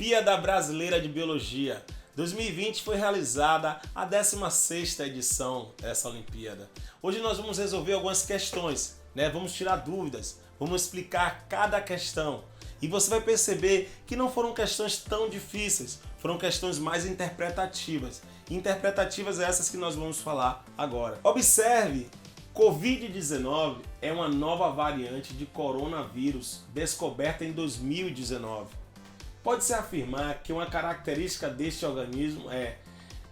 Olimpíada Brasileira de Biologia. 2020 foi realizada a 16ª edição dessa Olimpíada. Hoje nós vamos resolver algumas questões, Vamos tirar dúvidas, vamos explicar cada questão. E você vai perceber que não foram questões tão difíceis, foram questões mais interpretativas. Interpretativas essas que nós vamos falar agora. Observe, Covid-19 é uma nova variante de coronavírus descoberta em 2019. Pode-se afirmar que uma característica deste organismo é...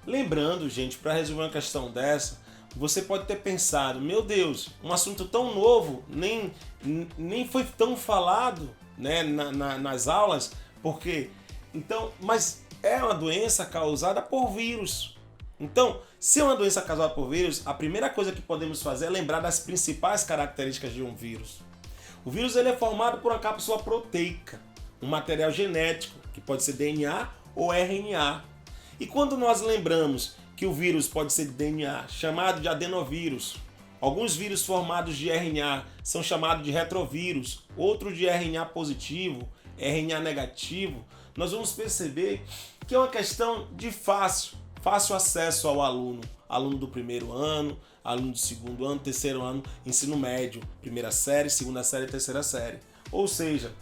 Lembrando, gente, para resolver uma questão dessa, você pode ter pensado, meu Deus, um assunto tão novo, nem foi tão falado, nas aulas, porque então, mas é uma doença causada por vírus. Então, se é uma doença causada por vírus, a primeira coisa que podemos fazer é lembrar das principais características de um vírus. O vírus ele é formado por uma cápsula proteica, um material genético, que pode ser DNA ou RNA. E quando nós lembramos que o vírus pode ser de DNA, chamado de adenovírus, alguns vírus formados de RNA são chamados de retrovírus, outros de RNA positivo, RNA negativo, nós vamos perceber que é uma questão de fácil acesso ao aluno do primeiro ano, aluno do segundo ano, terceiro ano, ensino médio, primeira série, segunda série e terceira série. Ou seja,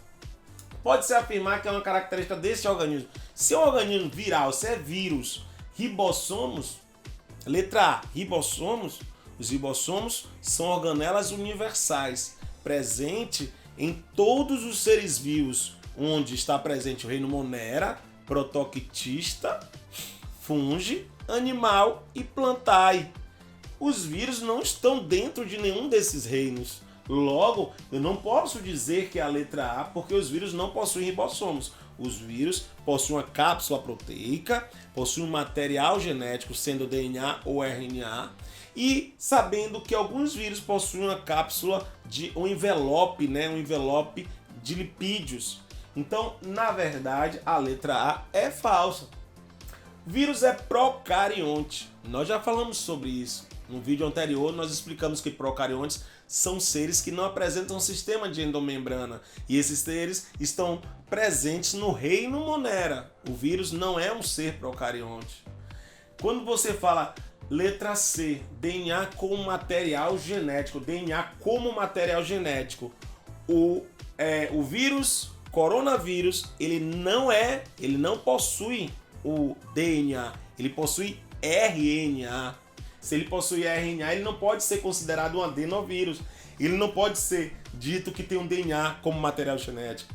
pode-se afirmar que é uma característica desse organismo. Se é um organismo viral, se é vírus, ribossomos, letra A, ribossomos, os ribossomos são organelas universais, presentes em todos os seres vivos, onde está presente o reino Monera, Protoctista, Fungi, animal e plantae. Os vírus não estão dentro de nenhum desses reinos. Logo, eu não posso dizer que é a letra A, porque os vírus não possuem ribossomos. Os vírus possuem uma cápsula proteica, possuem um material genético, sendo DNA ou RNA, e sabendo que alguns vírus possuem uma cápsula de um envelope de lipídios. Então, na verdade, a letra A é falsa. Vírus é procarionte. Nós já falamos sobre isso. No vídeo anterior, nós explicamos que procariontes são seres que não apresentam um sistema de endomembrana. E esses seres estão presentes no reino Monera. O vírus não é um ser procarionte. Quando você fala letra C, DNA como material genético, o vírus, coronavírus, ele não possui o DNA, ele possui RNA. Se ele possui RNA, ele não pode ser considerado um adenovírus. Ele não pode ser dito que tem um DNA como material genético.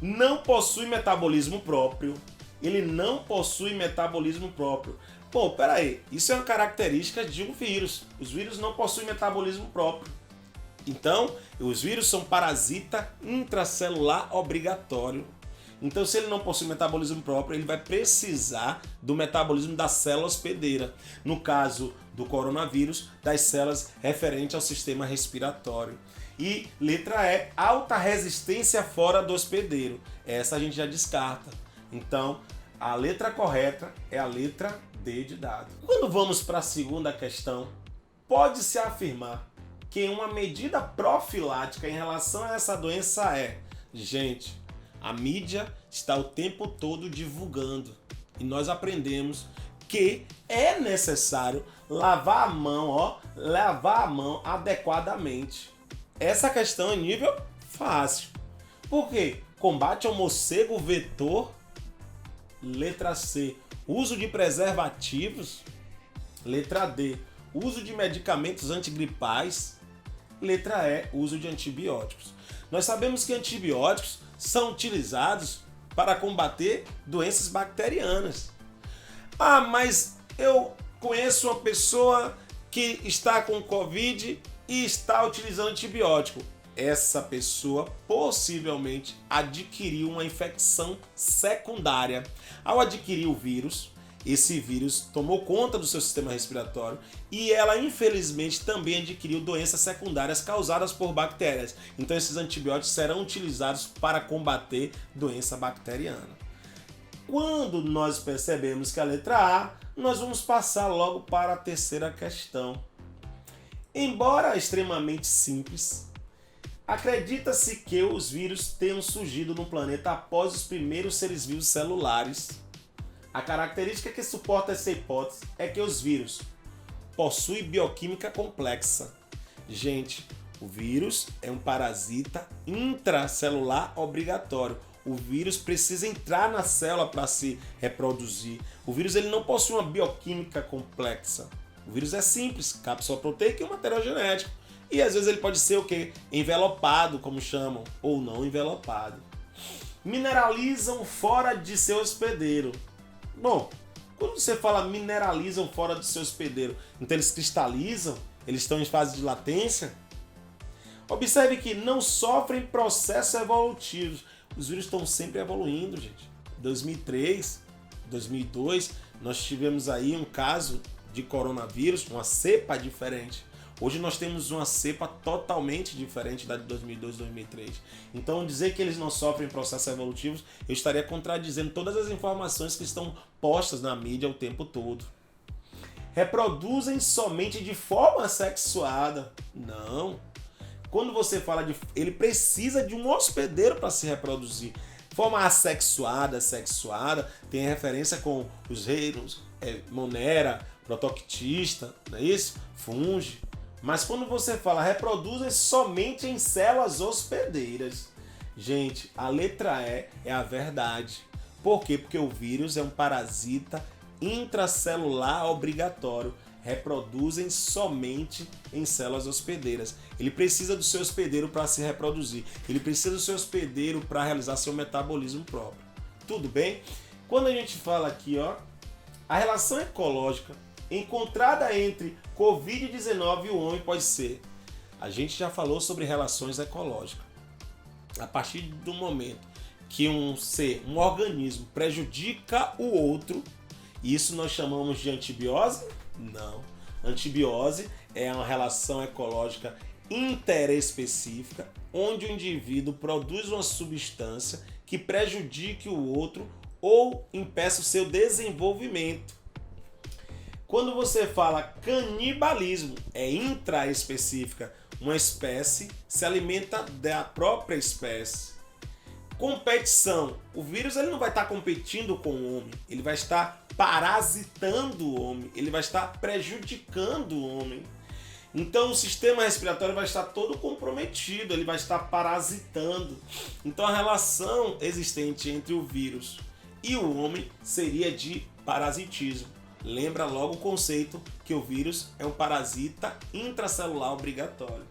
Não possui metabolismo próprio. Ele não possui metabolismo próprio. Pô, peraí, isso é uma característica de um vírus. Os vírus não possuem metabolismo próprio. Então, os vírus são parasita intracelular obrigatório. Então, se ele não possui metabolismo próprio, ele vai precisar do metabolismo da célula hospedeira. No caso do coronavírus, das células referentes ao sistema respiratório. E letra E, alta resistência fora do hospedeiro. Essa a gente já descarta. Então, a letra correta é a letra D de dado. Quando vamos para a segunda questão, pode-se afirmar que uma medida profilática em relação a essa doença é... Gente, a mídia está o tempo todo divulgando e nós aprendemos que é necessário lavar a mão adequadamente. Essa questão é nível fácil. Por quê? Combate ao morcego vetor. Letra C, uso de preservativos. Letra D, uso de medicamentos antigripais. Letra E, uso de antibióticos. Nós sabemos que antibióticos são utilizados para combater doenças bacterianas. Ah, mas eu conheço uma pessoa que está com Covid e está utilizando antibiótico. Essa pessoa possivelmente adquiriu uma infecção secundária. Ao adquirir o vírus, esse vírus tomou conta do seu sistema respiratório e ela infelizmente também adquiriu doenças secundárias causadas por bactérias. Então esses antibióticos serão utilizados para combater doença bacteriana. Quando nós percebemos que a letra A, nós vamos passar logo para a terceira questão. Embora extremamente simples, Acredita-se que os vírus tenham surgido no planeta após os primeiros seres vivos celulares. A característica que suporta essa hipótese é que os vírus possuem bioquímica complexa. Gente, o vírus é um parasita intracelular obrigatório. O vírus precisa entrar na célula para se reproduzir. O vírus ele não possui uma bioquímica complexa. O vírus é simples, cápsula proteica e um material genético. E às vezes ele pode ser o quê? Envelopado, como chamam, ou não envelopado. Mineralizam fora de seu hospedeiro. Bom, quando você fala mineralizam fora do seu hospedeiro, então eles cristalizam? Eles estão em fase de latência? Observe que não sofrem processos evolutivos. Os vírus estão sempre evoluindo, gente. Em 2003, 2002, nós tivemos aí um caso de coronavírus, uma cepa diferente. Hoje nós temos uma cepa totalmente diferente da de 2002 e 2003. Então dizer que eles não sofrem processos evolutivos, eu estaria contradizendo todas as informações que estão postas na mídia o tempo todo. Reproduzem somente de forma sexuada. Não. Quando você fala de... ele precisa de um hospedeiro para se reproduzir. Forma assexuada, sexuada, tem referência com os reinos, Monera, Protoctista, não é isso? Funge. Mas quando você fala reproduzem somente em células hospedeiras. Gente, a letra E é a verdade. Por quê? Porque o vírus é um parasita intracelular obrigatório. Reproduzem somente em células hospedeiras. Ele precisa do seu hospedeiro para se reproduzir. Ele precisa do seu hospedeiro para realizar seu metabolismo próprio. Tudo bem? Quando a gente fala aqui, ó, a relação ecológica encontrada entre Covid-19 e o homem pode ser. A gente já falou sobre relações ecológicas. A partir do momento que um organismo prejudica o outro, isso nós chamamos de antibiose? Não. Antibiose é uma relação ecológica interespecífica, onde o indivíduo produz uma substância que prejudique o outro ou impeça o seu desenvolvimento. Quando você fala canibalismo, é intraespecífica. Uma espécie se alimenta da própria espécie. Competição. O vírus ele não vai estar competindo com o homem. Ele vai estar parasitando o homem. Ele vai estar prejudicando o homem. Então o sistema respiratório vai estar todo comprometido. Ele vai estar parasitando. Então a relação existente entre o vírus e o homem seria de parasitismo. Lembra logo o conceito que o vírus é um parasita intracelular obrigatório.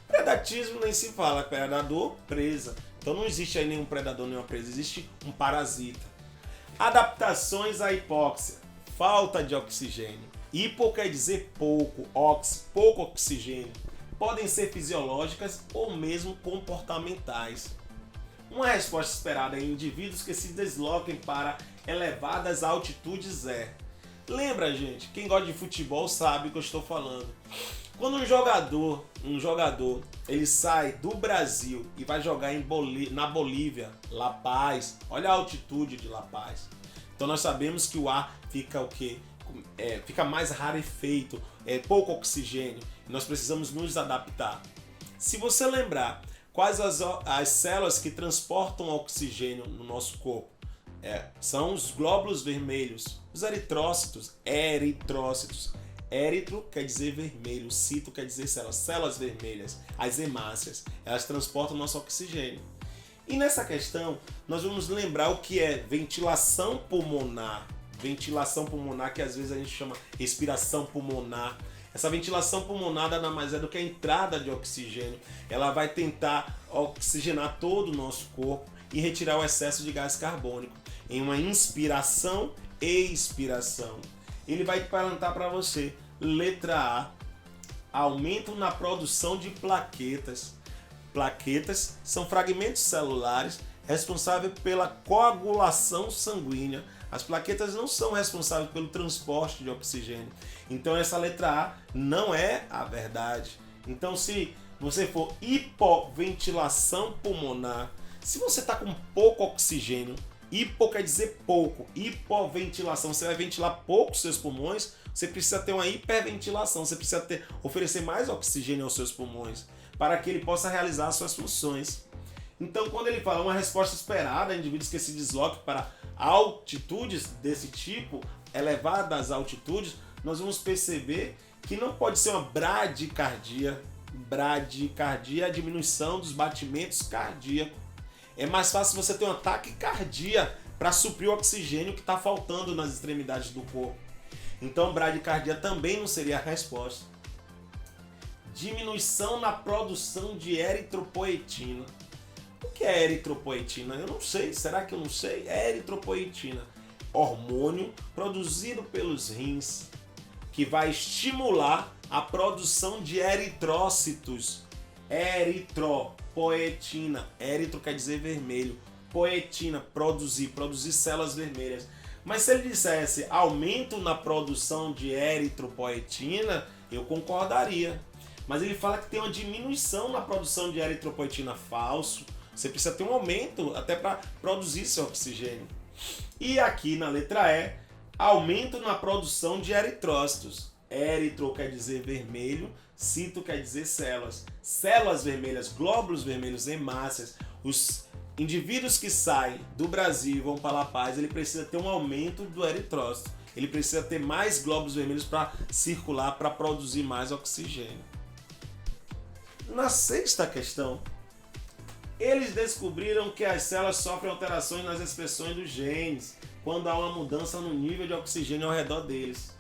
Predatismo nem se fala, predador, presa. Então não existe aí nenhum predador, nenhuma presa, existe um parasita. Adaptações à hipóxia, falta de oxigênio. Hipo quer dizer pouco, pouco oxigênio. Podem ser fisiológicas ou mesmo comportamentais. Uma resposta esperada em indivíduos que se desloquem para elevadas altitudes é... Lembra, gente, quem gosta de futebol sabe o que eu estou falando. Quando um jogador, ele sai do Brasil e vai jogar na Bolívia, La Paz, olha a altitude de La Paz. Então nós sabemos que o ar fica o quê? Fica mais rarefeito, pouco oxigênio. E nós precisamos nos adaptar. Se você lembrar quais as células que transportam oxigênio no nosso corpo, são os glóbulos vermelhos, os eritrócitos. Éritro quer dizer vermelho, cito quer dizer células vermelhas. As hemácias, elas transportam o nosso oxigênio. E nessa questão, nós vamos lembrar o que é ventilação pulmonar. Ventilação pulmonar, que às vezes a gente chama respiração pulmonar. Essa ventilação pulmonar nada mais é do que a entrada de oxigênio. Ela vai tentar oxigenar todo o nosso corpo e retirar o excesso de gás carbônico em uma inspiração e expiração. Ele vai perguntar para você, letra A, aumento na produção de plaquetas. Plaquetas são fragmentos celulares responsáveis pela coagulação sanguínea. As plaquetas não são responsáveis pelo transporte de oxigênio. Então essa letra A não é a verdade. Então se você for hipoventilação pulmonar, se você está com pouco oxigênio, hipo quer dizer pouco, hipoventilação, você vai ventilar pouco seus pulmões, você precisa ter uma hiperventilação, você precisa oferecer mais oxigênio aos seus pulmões. para que ele possa realizar suas funções. Então, quando ele fala uma resposta esperada a indivíduos que se desloquem para altitudes desse tipo, elevadas altitudes, nós vamos perceber que não pode ser uma bradicardia. Bradicardia é a diminuição dos batimentos cardíacos. É mais fácil você ter uma taquicardia para suprir o oxigênio que está faltando nas extremidades do corpo. Então, bradicardia também não seria a resposta. Diminuição na produção de eritropoetina. O que é eritropoetina? Eu não sei. Será que eu não sei? É eritropoetina, hormônio produzido pelos rins que vai estimular a produção de eritrócitos. Eritropoetina. Eritro quer dizer vermelho. Poetina, produzir células vermelhas. Mas se ele dissesse aumento na produção de eritropoetina, eu concordaria. Mas ele fala que tem uma diminuição na produção de eritropoetina. Falso. Você precisa ter um aumento até para produzir seu oxigênio. E aqui na letra E, aumento na produção de eritrócitos. Eritro quer dizer vermelho, cito quer dizer células. Células vermelhas, glóbulos vermelhos, hemácias. Os indivíduos que saem do Brasil e vão para La Paz, ele precisa ter um aumento do eritrócito. Ele precisa ter mais glóbulos vermelhos para circular, para produzir mais oxigênio. Na sexta questão, eles descobriram que as células sofrem alterações nas expressões dos genes quando há uma mudança no nível de oxigênio ao redor deles.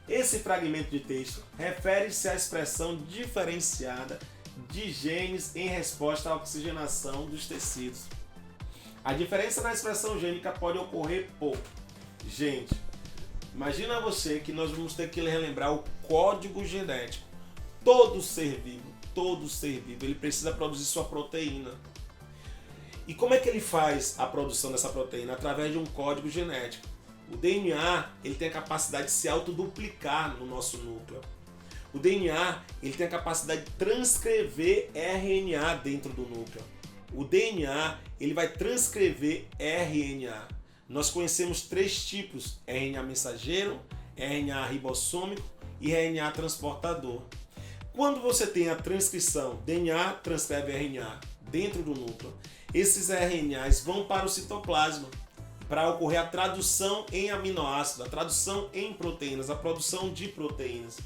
Esse fragmento de texto refere-se à expressão diferenciada de genes em resposta à oxigenação dos tecidos. A diferença na expressão gênica pode ocorrer por... Gente, imagina você que nós vamos ter que relembrar o código genético. Todo ser vivo, ele precisa produzir sua proteína. E como é que ele faz a produção dessa proteína? Através de um código genético. O DNA ele tem a capacidade de se autoduplicar no nosso núcleo. O DNA ele tem a capacidade de transcrever RNA dentro do núcleo. O DNA ele vai transcrever RNA. Nós conhecemos 3 tipos: RNA mensageiro, RNA ribossômico e RNA transportador. Quando você tem a transcrição, DNA transcreve RNA dentro do núcleo, esses RNAs vão para o citoplasma para ocorrer a tradução em aminoácidos, a tradução em proteínas, a produção de proteínas.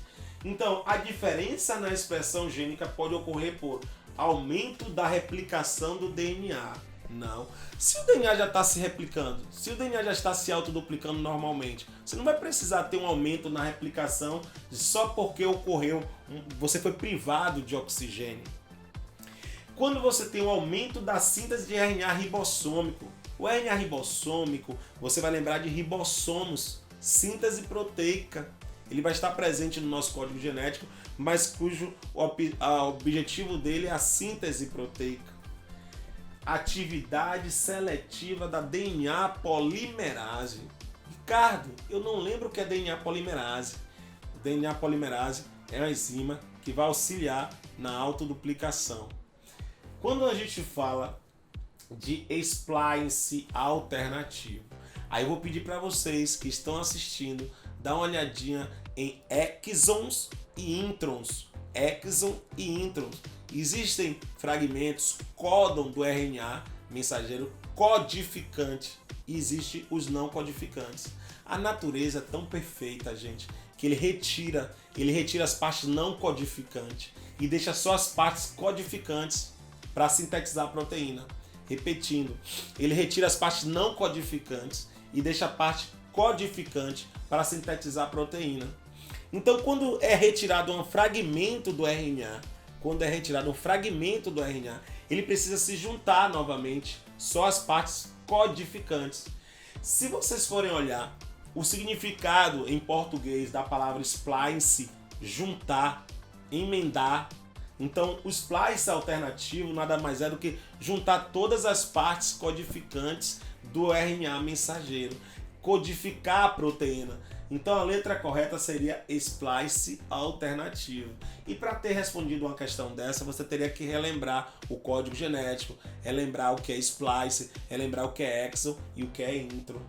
Então, a diferença na expressão gênica pode ocorrer por aumento da replicação do DNA. Não. Se o DNA já está se replicando, se o DNA já está se autoduplicando normalmente, você não vai precisar ter um aumento na replicação só porque você foi privado de oxigênio. Quando você tem um aumento da síntese de RNA ribossômico, o RNA ribossômico, você vai lembrar de ribossomos, síntese proteica. Ele vai estar presente no nosso código genético, mas cujo objetivo dele é a síntese proteica. Atividade seletiva da DNA polimerase. Ricardo, eu não lembro o que é DNA polimerase. O DNA polimerase é uma enzima que vai auxiliar na autoduplicação. Quando a gente fala de splice alternativo, aí eu vou pedir para vocês que estão assistindo dar uma olhadinha em exons e introns. Exon e introns. Existem fragmentos códon do RNA mensageiro codificante e existem os não codificantes. A natureza é tão perfeita, gente, que ele retira as partes não codificantes e deixa só as partes codificantes para sintetizar a proteína. Repetindo, ele retira as partes não codificantes e deixa a parte codificante para sintetizar a proteína. Então, quando é retirado um fragmento do RNA, ele precisa se juntar novamente, só as partes codificantes. Se vocês forem olhar o significado em português da palavra splice, juntar, emendar, então o splice alternativo nada mais é do que juntar todas as partes codificantes do RNA mensageiro, codificar a proteína. Então a letra correta seria splice alternativo. E para ter respondido uma questão dessa, você teria que relembrar o código genético, relembrar o que é splice, relembrar o que é exon e o que é intro.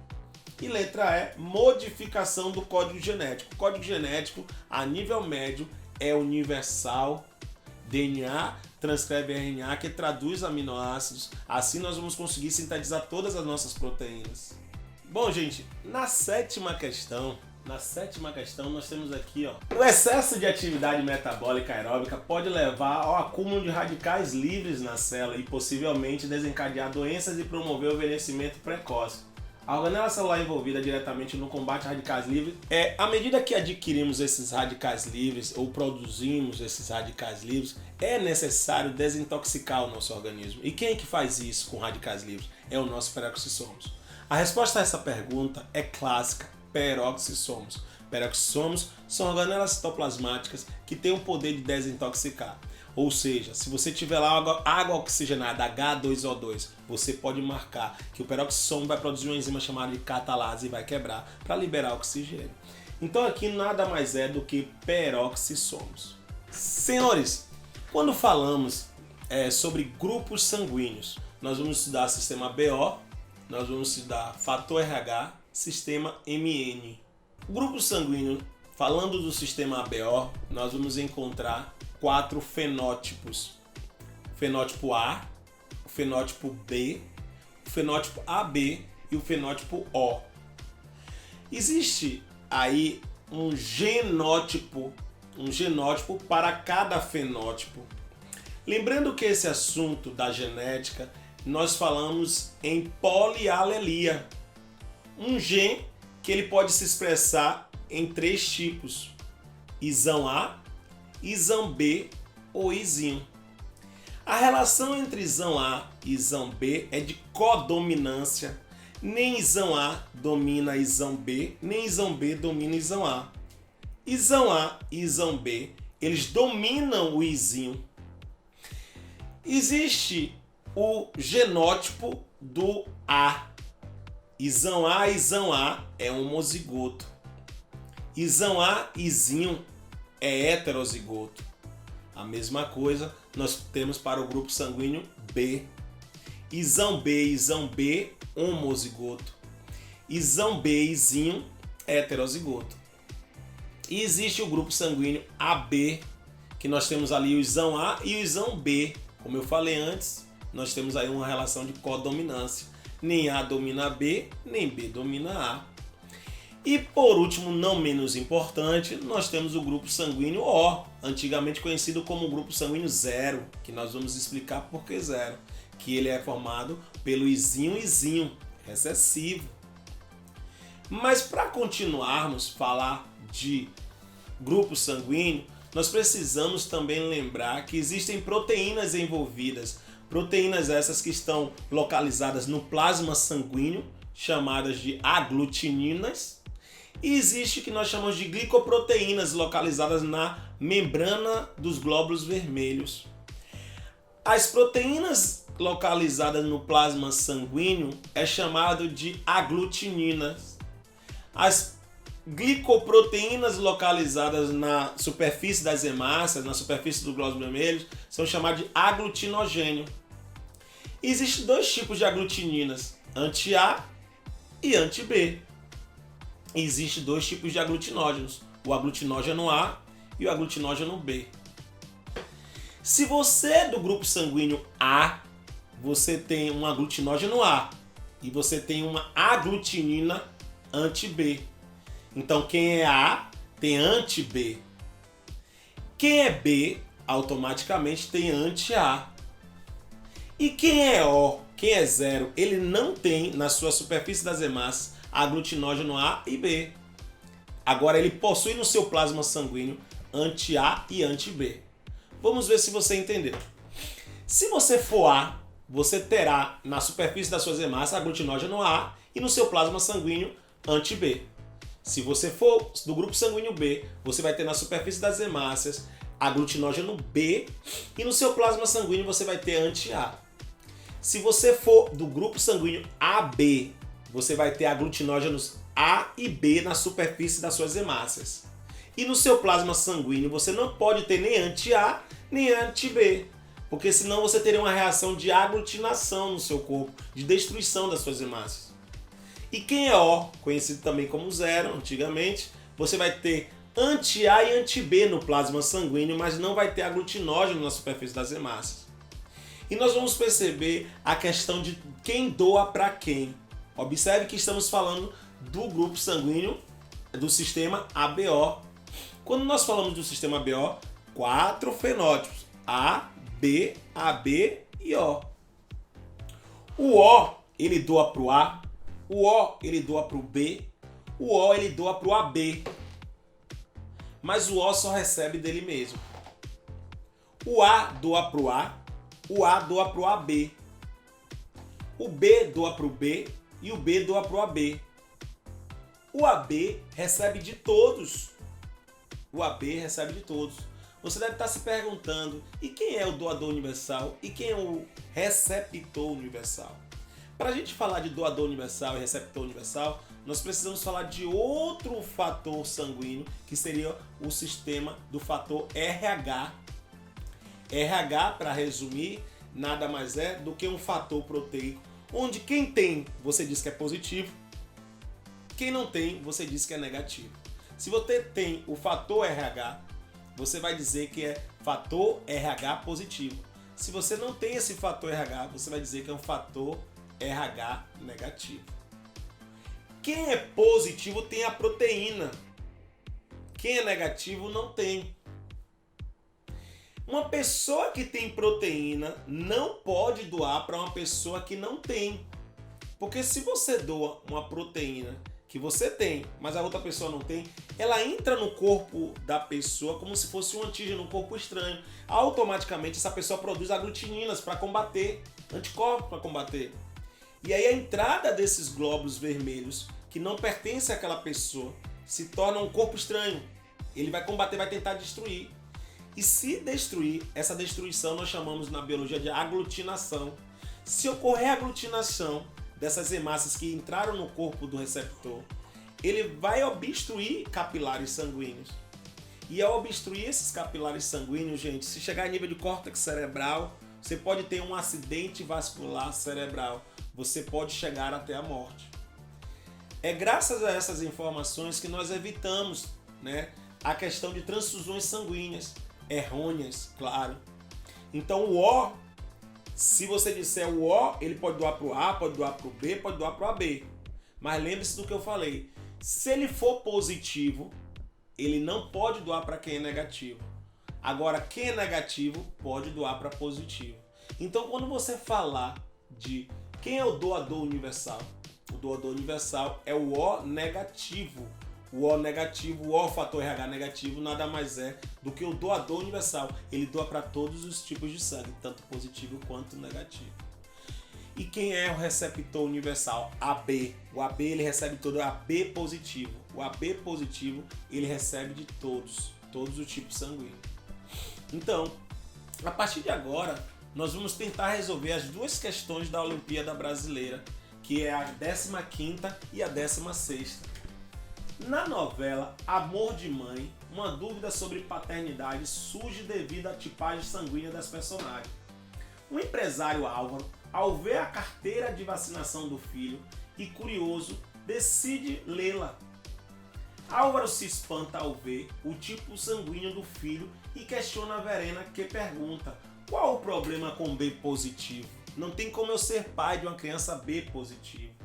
E letra E, modificação do código genético. O código genético a nível médio é universal. DNA transcreve RNA, que traduz aminoácidos. Assim nós vamos conseguir sintetizar todas as nossas proteínas. Bom, gente, na sétima questão nós temos aqui, ó, o excesso de atividade metabólica aeróbica pode levar ao acúmulo de radicais livres na célula e possivelmente desencadear doenças e promover o envelhecimento precoce. A organela celular envolvida diretamente no combate a radicais livres à medida que adquirimos esses radicais livres ou produzimos esses radicais livres, é necessário desintoxicar o nosso organismo. E quem é que faz isso com radicais livres? É o nosso peroxissomos. A resposta a essa pergunta é clássica: peroxissomos. Peroxissomos são organelas citoplasmáticas que têm o poder de desintoxicar. Ou seja, se você tiver lá água oxigenada H2O2, você pode marcar que o peroxissomo vai produzir uma enzima chamada de catalase e vai quebrar para liberar oxigênio. Então aqui nada mais é do que peroxissomos. Senhores, quando falamos sobre grupos sanguíneos, nós vamos estudar sistema BO, nós vamos estudar fator RH, sistema MN. O grupo sanguíneo, falando do sistema ABO, nós vamos encontrar 4 fenótipos: o fenótipo A, o fenótipo B, o fenótipo AB e o fenótipo O. Existe aí um genótipo para cada fenótipo. Lembrando que esse assunto da genética, nós falamos em polialelia. Um gen que ele pode se expressar em 3 tipos: isão A, isão B ou izinho. A relação entre isão A e isão B é de codominância. Nem isão A domina isão B, nem isão B domina isão A. Isão A e isão B, eles dominam o izinho. Existe o genótipo do A. Isão A é homozigoto. Isão A, izinho é heterozigoto. A mesma coisa nós temos para o grupo sanguíneo B. Isão B, homozigoto. Isão B, izinho, heterozigoto. E existe o grupo sanguíneo AB, que nós temos ali o isão A e o isão B. Como eu falei antes, nós temos aí uma relação de codominância. Nem A domina B, nem B domina A. E por último, não menos importante, nós temos o grupo sanguíneo O, antigamente conhecido como grupo sanguíneo 0, que nós vamos explicar por que 0, que ele é formado pelo izinho recessivo. Mas para continuarmos falar de grupo sanguíneo, nós precisamos também lembrar que existem proteínas envolvidas, proteínas essas que estão localizadas no plasma sanguíneo, chamadas de aglutininas. E existe o que nós chamamos de glicoproteínas localizadas na membrana dos glóbulos vermelhos. As proteínas localizadas no plasma sanguíneo é chamado de aglutininas. As glicoproteínas localizadas na superfície das hemácias, na superfície dos glóbulos vermelhos, são chamadas de aglutinogênio. Existem 2 tipos de aglutininas, anti-A e anti-B. Existem 2 tipos de aglutinógenos, o aglutinógeno A e o aglutinógeno B. Se você é do grupo sanguíneo A, você tem um aglutinógeno A e você tem uma aglutinina anti-B. Então quem é A tem anti-B. Quem é B automaticamente tem anti-A. E quem é O, quem é 0, ele não tem na sua superfície das hemácias aglutinógeno A e B. Agora ele possui no seu plasma sanguíneo anti-A e anti-B. Vamos ver se você entendeu. Se você for A, você terá na superfície das suas hemácias aglutinógeno A e no seu plasma sanguíneo anti-B. Se você for do grupo sanguíneo B, você vai ter na superfície das hemácias aglutinógeno B e no seu plasma sanguíneo você vai ter anti-A. Se você for do grupo sanguíneo AB, você vai ter aglutinógenos A e B na superfície das suas hemácias. E no seu plasma sanguíneo você não pode ter nem anti-A nem anti-B, porque senão você teria uma reação de aglutinação no seu corpo, de destruição das suas hemácias. E quem é O, conhecido também como 0 antigamente, você vai ter anti-A e anti-B no plasma sanguíneo, mas não vai ter aglutinógeno na superfície das hemácias. E nós vamos perceber a questão de quem doa para quem. Observe que estamos falando do grupo sanguíneo do sistema ABO. Quando nós falamos do sistema ABO, 4 fenótipos: A, B, AB e O. O O, ele doa para o A, o O, ele doa para o B, o O, ele doa para o AB. Mas o O só recebe dele mesmo. O A doa para o A, o A doa para o AB. O B doa para o B e o B doa para o AB. O AB recebe de todos. O AB recebe de todos. Você deve estar se perguntando, e quem é o doador universal? E quem é o receptor universal? Para a gente falar de doador universal e receptor universal, nós precisamos falar de outro fator sanguíneo, que seria o sistema do fator RH. RH, para resumir, nada mais é do que um fator proteico, onde quem tem, você diz que é positivo, quem não tem, você diz que é negativo. Se você tem o fator RH, você vai dizer que é fator RH positivo. Se você não tem esse fator RH, você vai dizer que é um fator RH negativo. Quem é positivo tem a proteína. Quem é negativo não tem. Uma pessoa que tem proteína não pode doar para uma pessoa que não tem. Porque se você doa uma proteína que você tem, mas a outra pessoa não tem, ela entra no corpo da pessoa como se fosse um antígeno, um corpo estranho. Automaticamente essa pessoa produz aglutininas para combater, anticorpos para combater. E aí a entrada desses glóbulos vermelhos, que não pertencem àquela pessoa, se torna um corpo estranho. Ele vai combater, vai tentar destruir. E se destruir, essa destruição nós chamamos na biologia de aglutinação. Se ocorrer aglutinação dessas hemácias que entraram no corpo do receptor, ele vai obstruir capilares sanguíneos. E ao obstruir esses capilares sanguíneos, gente, se chegar a nível de córtex cerebral, você pode ter um acidente vascular cerebral. Você pode chegar até a morte. É graças a essas informações que nós evitamos, a questão de transfusões sanguíneas errôneas, claro. Então o O, se você disser o O, ele pode doar para o A, pode doar para o B, pode doar para o AB. Mas lembre-se do que eu falei. Se ele for positivo, ele não pode doar para quem é negativo. Agora, quem é negativo pode doar para positivo. Então, quando você falar de quem é o doador universal, o doador universal é o O negativo. O O negativo, o O fator RH negativo, nada mais é do que o doador universal. Ele doa para todos os tipos de sangue, tanto positivo quanto negativo. E quem é o receptor universal? AB. O AB ele recebe todo, AB positivo. O AB positivo ele recebe de todos os tipos sanguíneos. Então, a partir de agora, nós vamos tentar resolver as duas questões da Olimpíada Brasileira, que é a 15ª e a 16ª. Na novela Amor de Mãe, uma dúvida sobre paternidade surge devido à tipagem sanguínea das personagens. O empresário Álvaro, ao ver a carteira de vacinação do filho e curioso, decide lê-la. Álvaro se espanta ao ver o tipo sanguíneo do filho e questiona a Verena, que pergunta: qual o problema com B positivo? Não tem como eu ser pai de uma criança B positivo.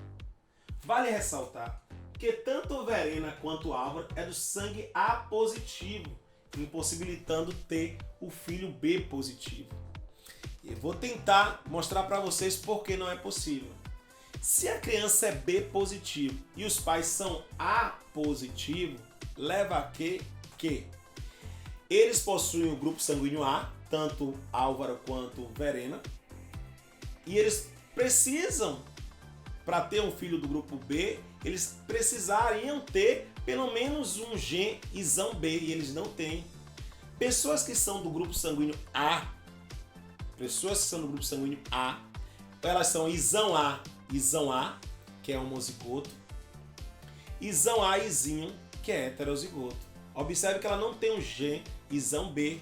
Vale ressaltar que tanto Verena quanto Álvaro é do sangue A positivo, impossibilitando ter o filho B positivo. Eu vou tentar mostrar para vocês por que não é possível. Se a criança é B positivo e os pais são A positivo, leva a que eles possuem o grupo sanguíneo A, tanto Álvaro quanto Verena, e eles precisam, para ter um filho do grupo B, eles precisariam ter pelo menos um gen isão B, e eles não têm. Pessoas que são do grupo sanguíneo A, elas são isão A, que é homozigoto, isão A, izinho, que é heterozigoto. Observe que ela não tem um gen isão B.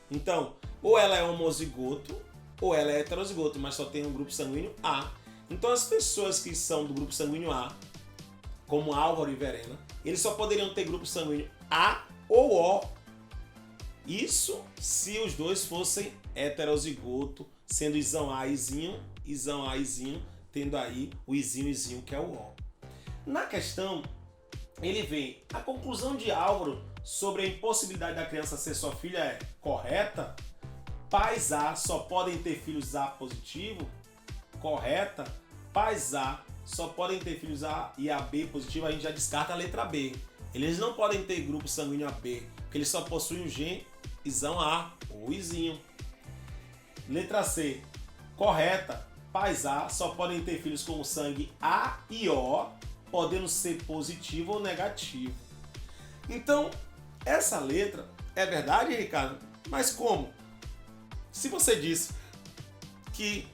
Então, ou ela é homozigoto, ou ela é heterozigoto, mas só tem um grupo sanguíneo A. Então, as pessoas que são do grupo sanguíneo A, como Álvaro e Verena, eles só poderiam ter grupo sanguíneo A ou O. Isso se os dois fossem heterozigoto, sendo isão A, izinho, isão A, izinho, tendo aí o izinho, izinho, que é o O. Na questão, ele vem, a conclusão de Álvaro sobre a impossibilidade da criança ser sua filha é correta? Pais A só podem ter filhos A positivo? Correta. Pais A só podem ter filhos A e AB positivo, a gente já descarta a letra B. Eles não podem ter grupo sanguíneo AB, porque eles só possuem o gene isão A ou izinho. Letra C. Correta. Pais A só podem ter filhos com sangue A e O, podendo ser positivo ou negativo. Então, essa letra é verdade, Ricardo? Mas como? Se você disse que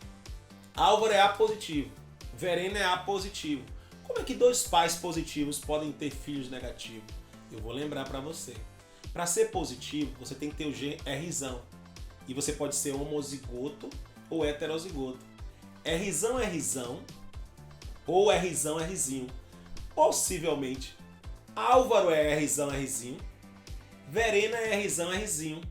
Álvaro é A positivo, Verena é A positivo, como é que dois pais positivos podem ter filhos negativos? Eu vou lembrar para você. Para ser positivo, você tem que ter o gene Rzão. E você pode ser homozigoto ou heterozigoto. Rzão é Rzão ou Rzão é Rzinho. Possivelmente, Álvaro é Rzão é Rzinho, Verena é Rzão é Rzinho.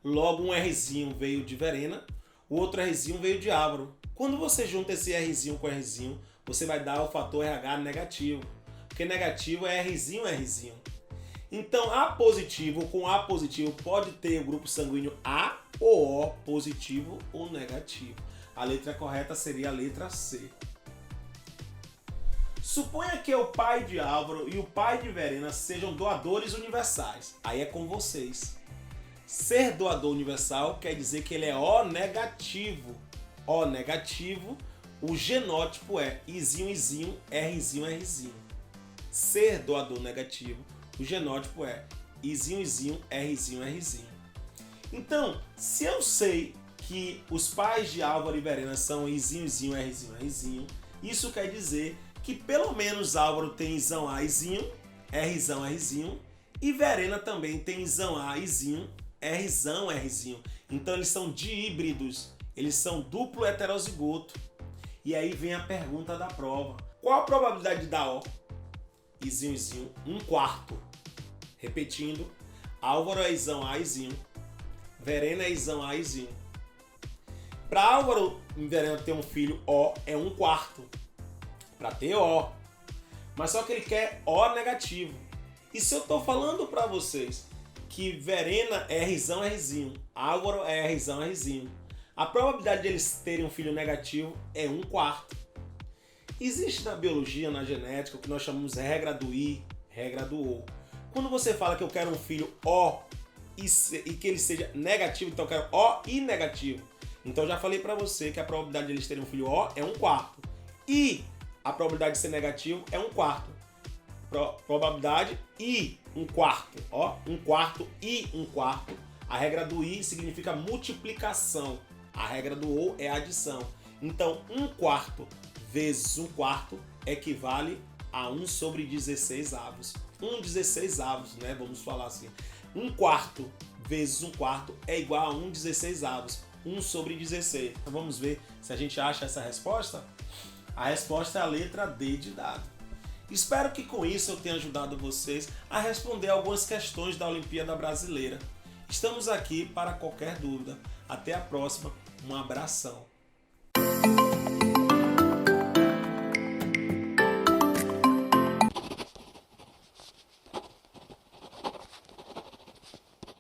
Logo, um Rzinho veio de Verena, o outro Rzinho veio de Álvaro. Quando você junta esse Rzinho com Rzinho, você vai dar o fator RH negativo, porque negativo é Rzinho é Rzinho. Então, A positivo com A positivo pode ter o grupo sanguíneo A ou O positivo ou negativo. A letra correta seria a letra C. Suponha que o pai de Álvaro e o pai de Verena sejam doadores universais. Aí é com vocês. Ser doador universal quer dizer que ele é O negativo. O negativo, o genótipo é Izinho, Izinho, Rzinho, Rzinho. Ser doador negativo, o genótipo é Izinho, Izinho, Rzinho, Rzinho. Então, se eu sei que os pais de Álvaro e Verena são Izinho, Izinho, Rzinho, Rzinho, isso quer dizer que pelo menos Álvaro tem isão A, izinho, Rzão, Rzinho, e Verena também tem isão A, izinho, Rzão, Rzinho. Então eles são díbridos, eles são duplo heterozigoto. E aí vem a pergunta da prova. Qual a probabilidade de dar O? Izinho, izinho, 1/4. Repetindo, Álvaro é isão A, izinho, Verena é isão A, izinho. Para Álvaro e Verena ter um filho O é 1/4. Para ter O. Mas só que ele quer O negativo. E se eu estou falando para vocês que Verena é Rzão, Rzinho, Álvaro é Rzão, Rzinho, a probabilidade de eles terem um filho negativo é 1/4. Existe na biologia, na genética, o que nós chamamos de regra do I, regra do O. Quando você fala que eu quero um filho O e que ele seja negativo, então eu quero O e negativo. Então eu já falei para você que a probabilidade de eles terem um filho O é 1/4. E a probabilidade de ser negativo é 1/4. Probabilidade I 1/4. Ó, 1/4 I 1/4. A regra do I significa multiplicação. A regra do O é adição. Então, 1/4 vezes 1/4 equivale a 1/16. 1/16, né? Vamos falar assim. 1/4 vezes 1/4 é igual a 1/16. 1/16. Então, vamos ver se a gente acha essa resposta? A resposta é a letra D de dado. Espero que com isso eu tenha ajudado vocês a responder algumas questões da Olimpíada Brasileira. Estamos aqui para qualquer dúvida. Até a próxima. Um abração.